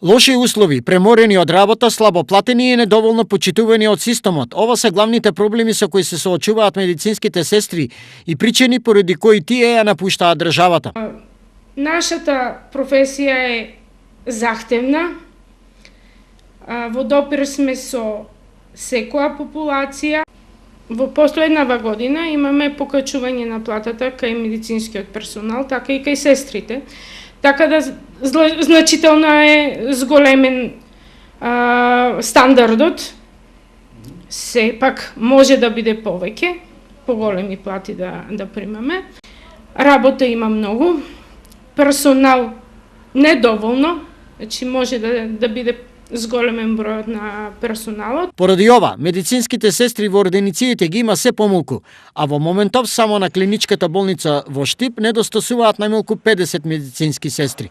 Лоши услови, преморени од работа, слабо платени и недоволно почитувани од системот. Ова се главните проблеми со кои се соочуваат медицинските сестри и причини поради кои тие ја напуштаат државата. Нашата професија е захтевна. Во допир сме со секоја популација. Во последнава година имаме покачување на платата кај медицинскиот персонал, така и кај сестрите. Така да значително е зголемен стандардот. Сепак може да биде повеќе, поголеми плати да примаме. Работа има многу, персонал недоволно, значи може да биде зголемен бројот на персоналот. Поради ова, медицинските сестри во ординициите ги има се помалку, а во моментов само на клиничката болница во Штип недостасуваат најмалку 50 медицински сестри.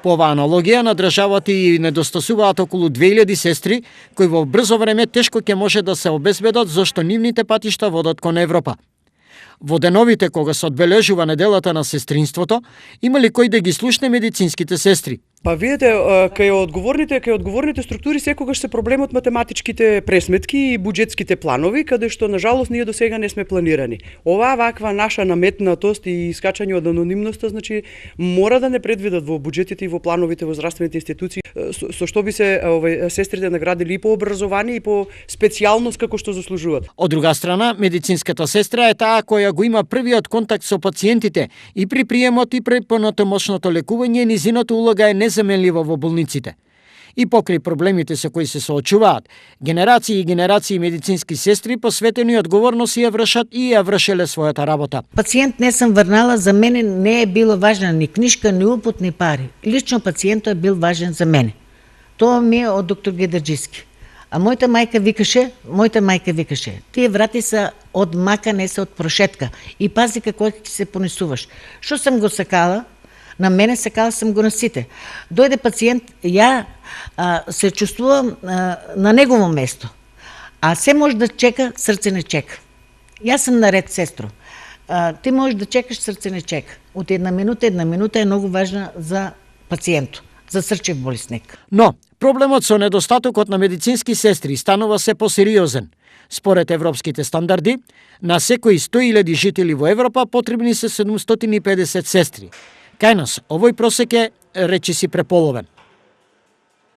По оваа аналогија на државата и недостасуваат околу 2000 сестри, кои во брзо време тешко ќе може да се обезбедат зашто нивните патишта водат кон Европа. Во деновите кога се одбележува неделата на сестринството, има ли кој да ги слушне медицинските сестри? Па видите, кај одговорните структури секогаш се проблемот математичките пресметки и буџетските планови, каде што на жалост ние до сега не сме планирани. Оваа ваква наша наметнатост и искачање од анонимноста, значи мора да не предвидат во буџетите и во плановите во здравствените институции, со што би се сестрите наградили и по образование и по специјалност како што заслужуваат. Од друга страна, медицинската сестра е таа која го има првиот контакт со пациентите и при приемот и при понатамошното лекување, низината улога е незаменлива во болниците. И покрај проблемите со кои се соочуваат, генерации и генерации медицински сестри посветени одговорност ја вршат и ја вршеле својата работа. Пациент не сам врнала, за мене не е било важна ни книжка, ни упут, ни пари. Лично пациентот е бил важен за мене. Тоа ми е од доктор Гедарџиски. А мојата мајка викаше, тие врати се од мака, не се од прошетка. И пази како ќе се понесуваш. Што сам го сакала, на мене сакала сам го на сите. Дојде пациент, ја се чувствувам на негово место. А се може да чека, срце не чека. Јас сум наред, сестро. Ти можеш да чекаш, срце не чека. Од една минута е многу важна за пациентот, за срчев болесник. Но, проблемот со недостатокот на медицински сестри станува се посериозен. Според европските стандарди, на секои 100.000 жители во Европа потребни се 750 сестри. Кај нас, овој просек е речиси преполовен.